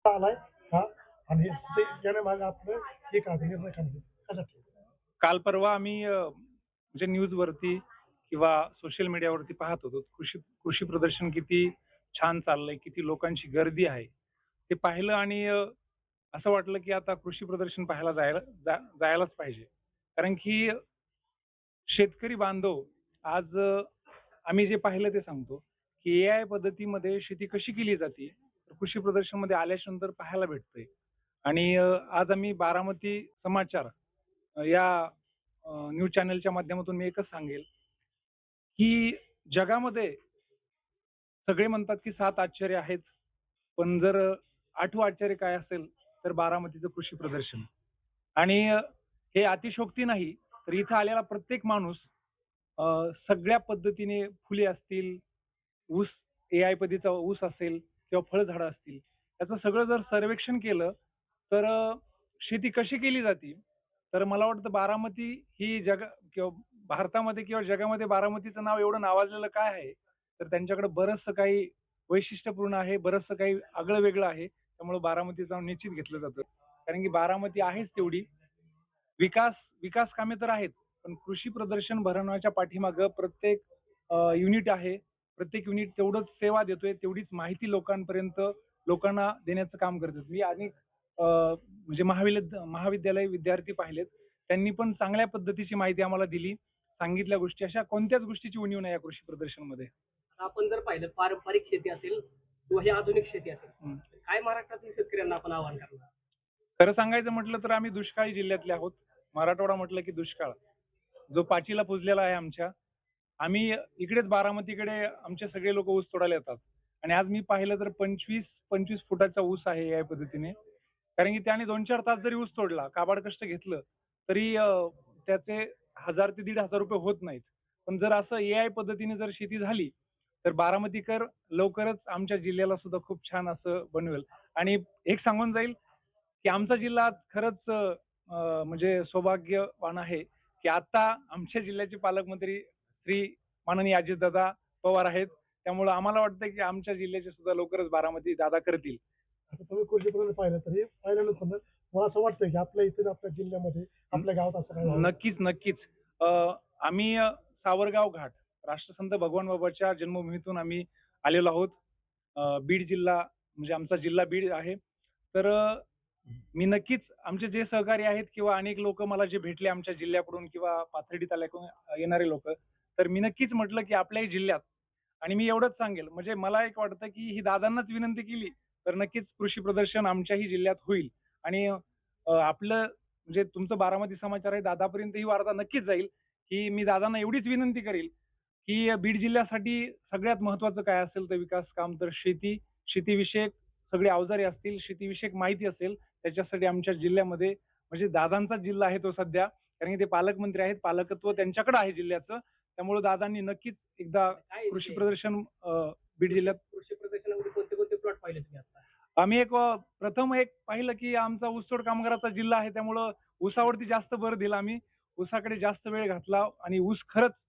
आलाय हा आणि ते येण्यामागे आपलं एक आज निर्णय काढले कशासाठी? काल परवा आम्ही म्हणजे न्यूजवरती किंवा सोशल मीडियावरती पाहत होतो. कृषी कृषी प्रदर्शन किती छान चाललंय, किती लोकांची गर्दी आहे. ते पाहिलं आणि असं वाटलं की आता कृषी प्रदर्शन पाहायला जायलाच पाहिजे. कारण की शेतकरी बांधव आज आम्ही जे पाहिलं ते सांगतो, की एआय पद्धतीमध्ये शेती कशी केली जाते, तर कृषी प्रदर्शनमध्ये आल्याच्यानंतर पाहायला भेटतंय. आणि आज आम्ही बारामती समाचार या न्यूज चॅनलच्या माध्यमातून मी एकच सांगेल, की जगामध्ये सगळे म्हणतात की 7 आश्चर्य आहेत. पण जर 8वं आश्चर्य काय असेल, तर बारामतीचं कृषी प्रदर्शन. आणि हे अतिशयोक्ती नाही, तर इथं आलेला प्रत्येक माणूस सगळ्या पद्धतीने फुले असतील, ऊस एआय पद्धतीचा ऊस असेल किंवा फळझाडं असतील, याचं सगळं जर सर्वेक्षण केलं, तर शेती कशी केली जाते, तर मला वाटतं बारामती ही किंवा भारतामध्ये किंवा जगामध्ये बारामतीचं नाव एवढं नावाजलेलं काय आहे, तर त्यांच्याकडे बरचसं काही वैशिष्ट्यपूर्ण आहे, बरचसं काही आगळं-वेगळं आहे. त्यामुळे बारामतीचं नाव निश्चित घेतलं जातं. कारण की बारामती आहेच तेवढी. विकास कामे तर आहेत, पण कृषी प्रदर्शन भरवण्याच्या पाठीमागं प्रत्येक युनिट आहे. प्रत्येक युनिट तेवढंच सेवा देतोय, तेवढीच माहिती लोकांना देण्याचं काम करतात. मी अनेक म्हणजे महाविद्यालय विद्यार्थी पाहिलेत. त्यांनी पण चांगल्या पद्धतीची माहिती आम्हाला दिली. सांगितल्या गोष्टी अशा कोणत्याच गोष्टीची उणीव नाही या कृषी प्रदर्शनमध्ये. आपण जर पाहिलं पारंपरिक शेती असेल किंवा ही आधुनिक शेती असेल, हं. तर काय महाराष्ट्रातील शेतकऱ्यांना आपण आवाहन करणार? खरं सांगायचं म्हटलं तर आम्ही दुष्काळी जिल्ह्यातले आहोत. मराठवाडा म्हटलं की दुष्काळ, जो पाचीला पुजलेला आहे आमच्या. आम्ही इकडेच बारामतीकडे आमचे सगळे लोक ऊस तोडायला येतात. आणि आज मी पाहिलं तर 25-25 फुटाचा ऊस आहे या पद्धतीने. कारण की त्याने 2-4 तास जरी ऊस तोडला, काबाड कष्ट घेतलं, तरी त्याचे 1000 ते ₹1,500 होत नाहीत. पण जर असं एआय पद्धतीने जर शेती झाली, तर बारामतीकर लवकरच आमच्या जिल्ह्याला सुद्धा खूप छान असं बनवेल. आणि एक सांगून जाईल, की आमचा जिल्हा आज खरंच म्हणजे सौभाग्यवान आहे, की आता आमच्या जिल्ह्याचे पालकमंत्री श्री माननीय अजितदादा पवार आहेत. त्यामुळं आम्हाला वाटतं, की आमच्या जिल्ह्याचे सुद्धा लवकरच बारामती दादा करतील. आता तुम्ही कृषीप्रधान पाहिलं तर हे पाहिल्यानंतर ना मला असं वाटतंय की आपल्या इथे आपल्या जिल्ह्यामध्ये आपल्या गावात असं काय व्हावं. नक्कीच, नक्कीच. अ, आम्ही सावरगाव घाट, राष्ट्रसंत भगवान बाबाच्या जन्मभूमीतून आम्ही आलेलो आहोत. बीड जिल्हा म्हणजे आमचा जिल्हा बीड आहे. तर मी नक्कीच आमचे जे सहकारी आहेत किंवा अनेक लोकं मला जे भेटले आमच्या जिल्ह्याकडून किंवा पाथर्डी तालुक्याकडून येणारे लोकं, तर मी नक्कीच म्हटलं, की आपल्याही जिल्ह्यात आणि मी एवढंच सांगेल, म्हणजे मला एक वाटतं, की ही दादांनाच विनंती केली, तर नक्कीच कृषी प्रदर्शन आमच्याही जिल्ह्यात होईल. आणि आपलं म्हणजे तुमचं बारामती समाचार आहे दादापर्यंत ही वार्ता नक्कीच जाईल, की मी दादांना एवढीच विनंती करेल, की बीड जिल्ह्यासाठी सगळ्यात महत्त्वाचं काय असेल तर विकास काम तर शेतीविषयक सगळे अवजारे असतील, शेतीविषयक माहिती असेल, त्याच्यासाठी आमच्या जिल्ह्यामध्ये म्हणजे दादांचाच जिल्हा आहे तो सध्या. कारण की ते पालकमंत्री आहेत. पालकत्व त्यांच्याकडे आहे जिल्ह्याचं. त्यामुळे दादांनी नक्कीच एकदा काय कृषी म्हणजे प्रदर्शन बीड कृषी जिल्ह्यात कृषी प्रदर्शनामध्ये कोणते कोणते प्लॉट पाहिले तुम्ही आता? आम्ही प्रथम एक पाहिलं, की आमचा ऊसतोड कामगाराचा जिल्हा आहे. त्यामुळं ऊसावरती जास्त भर दिला आम्ही. ऊसाकडे जास्त वेळ घातला आणि ऊस खरंच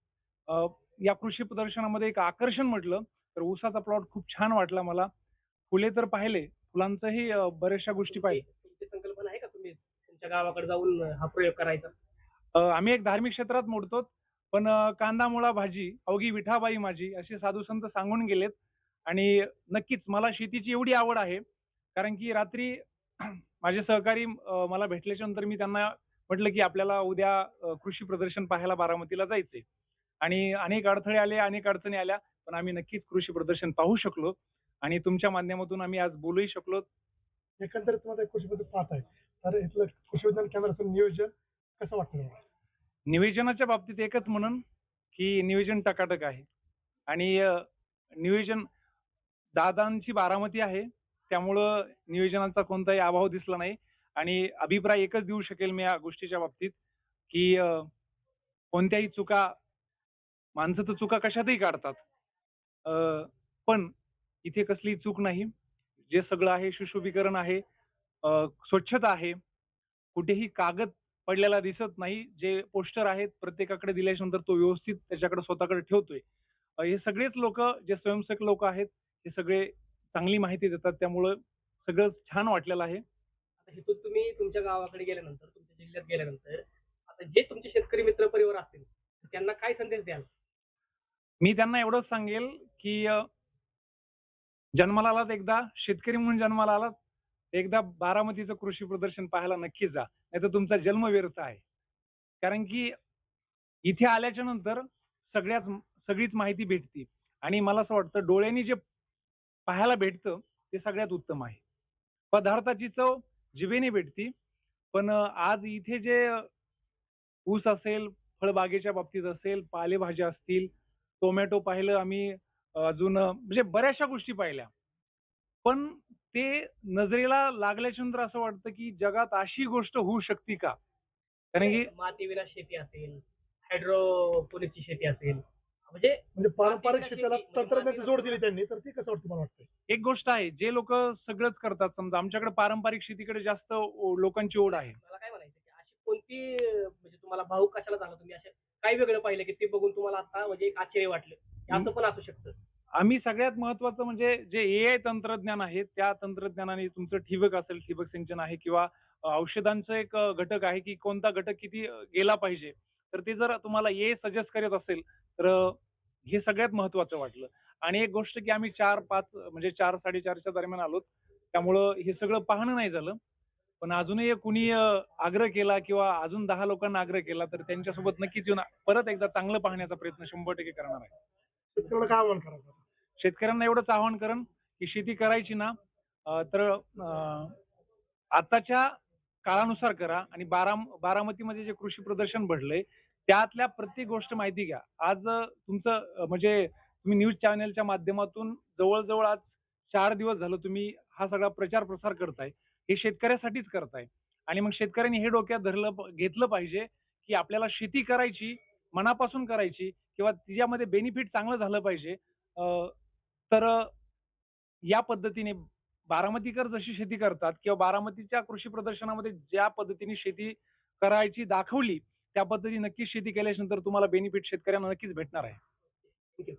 अ, या कृषी प्रदर्शनामध्ये एक आकर्षण म्हटलं, तर ऊसाचा प्लॉट खूप छान वाटला मला. फुले तर पाहिले, फुलांचंही बऱ्याचशा गोष्टी तुमची पाहिल्या. तुमची संकल्पना आहे का तुम्ही तुमच्या गावाकडे जाऊन हा प्रयोग करायचा? आम्ही एक धार्मिक क्षेत्रात मोडतो. पण कांदा, मुळा, भाजी अवघी विठाबाई माझी असे साधू संत सांगून गेलेत. आणि नक्कीच मला शेतीची एवढी आवड आहे, कारण की रात्री माझे सहकारी मला भेटल्याच्या नंतर मी त्यांना म्हटलं, की आपल्याला उद्या कृषी प्रदर्शन पाहायला बारामतीला जायचंय. आणि अनेक अडथळे आले, अनेक अडचणी आल्या, पण आम्ही नक्कीच कृषी प्रदर्शन पाहू शकलो आणि तुमच्या माध्यमातून आम्ही आज बोलूही शकलो. एकंदरीत मध्ये कृषीमध्ये पाहत आहे तर इथलं कृषी विज्ञान केंद्राचं नियोजन कसं वाटतं तुम्हाला? नियोजनाच्या बाबतीत एकच म्हणेन, की नियोजन टकाटक आहे. आणि नियोजन दादांची बारामती आहे. त्यामुळं नियोजनाचा कोणताही अभाव दिसला नाही. आणि अभिप्राय एकच देऊ शकेल मी या गोष्टीच्या बाबतीत, की कोणत्याही चुका माणसं तर चुका कशातही काढतात. अ, पण इथे कसलीही चूक नाही. जे सगळं आहे सुशोभीकरण आहे, स्वच्छता आहे. कुठेही कागद पडलेला दिसत नाही. जे पोस्टर आहेत प्रत्येकाकडे दिल्याच्यानंतर तो व्यवस्थित त्याच्याकडे स्वतःकडे ठेवतोय. हे सगळेच लोकं जे स्वयंसेवक लोकं आहेत, हे सगळे चांगली माहिती देतात. त्यामुळं सगळं छान वाटलेलं आहे. आता इथून तुम्ही तुमच्या गावाकडे गेल्यानंतर, तुमच्या जिल्ह्यात गेल्यानंतर, आता जे तुमचे शेतकरी मित्र परिवार असतील, त्यांना काय संदेश द्याल? मी त्यांना एवढंच सांगेल, की जन्माला आलात एकदा, शेतकरी म्हणून जन्माला आलात, एकदा बारामतीचं कृषी प्रदर्शन पाहायला नक्की जा. नाहीतर तुमचा जन्म व्यर्थ आहे. कारण की इथे आल्याच्या नंतर सगळीच माहिती भेटते आणि मला असं वाटतं डोळ्यांनी जे पाहायला भेटतं ते सगळ्यात उत्तम आहे. पदार्थाची चव जिभेने भेटती, पण आज इथे जे ऊस असेल, फळबागेच्या बाबतीत असेल, पालेभाज्या असतील, टोमॅटो पाहिलं आम्ही, अजून म्हणजे बऱ्याचशा गोष्टी पाहिल्या. पण ते नजरेला लागल्याच्या नंतर असं वाटतं, की जगात अशी गोष्ट होऊ शकते का? कारण की मातीविना शेती असेल, हायड्रोपोनिकची शेती असेल, म्हणजे म्हणजे पारंपरिक मातीविना शेतीला शेती, म्हणजे तंत्रज्ञानाची जोड दिली मातीविना त्यांनी, तर ती कसं वाटतं मला वाटतं? एक गोष्ट आहे, जे लोकं सगळंच करतात समजा आमच्याकडे पारंपरिक शेतीकडे जास्त लोकांची ओढ आहे. मला काय म्हणायचं, की अशी कोणती म्हणजे तुम्हाला भावुक कशाला झाला तुम्ही असे काय वेगळं पाहिलं, की ते बघून तुम्हाला आता म्हणजे एक आश्चर्य वाटलं, की असं पण असू शकतं? आम्ही सगळ्यात महत्त्वाचं म्हणजे जे एआय तंत्रज्ञान आहे, त्या तंत्रज्ञानाने तुमचं ठिबक असेल, ठिबक सिंचन आहे किंवा औषधांचं एक घटक आहे, की कोणता घटक किती गेला पाहिजे. तर ते जर तुम्हाला एआय सजेस्ट करत असेल, तर हे सगळ्यात महत्त्वाचं वाटलं. आणि एक गोष्ट, की आम्ही 4-5 म्हणजे 4-4:30च्या दरम्यान आलोत. त्यामुळं हे सगळं पाहणं नाही झालं. पण अजूनही कुणी आग्रह केला किंवा अजून 10 लोकांना आग्रह केला, तर त्यांच्यासोबत नक्कीच येऊन परत एकदा चांगलं पाहण्याचा प्रयत्न 100% करणार आहे. शेतकऱ्याला काय आव्हान करायचं? शेतकऱ्यांना एवढंच आवाहन करेन, की शेती करायची ना, तर आताच्या काळानुसार करा आणि बारामतीमध्ये जे कृषी प्रदर्शन भरलंय, त्यातल्या प्रत्येक गोष्ट माहिती घ्या. आज तुमचं म्हणजे तुम्ही न्यूज चॅनलच्या माध्यमातून जवळ-जवळ आज 4 दिवस झालं तुम्ही हा सगळा प्रचार-प्रसार करताय. हे शेतकऱ्यासाठीच करताय आणि मग शेतकऱ्यांनी हे डोक्यात घेतलं पाहिजे, की आपल्याला शेती करायची, मनापासून करायची किंवा तिच्यामध्ये बेनिफिट चांगलं झालं पाहिजे. अ, तर या पद्धतीने बारामतीकर जशी शेती करतात किंवा बारामतीच्या कृषी प्रदर्शनामध्ये ज्या पद्धतीने शेती करायची दाखवली, त्या पद्धतीने नक्कीच शेती केल्याच्या नंतर तुम्हाला बेनिफिट शेतकऱ्यांना नक्कीच भेटणार आहे. थँक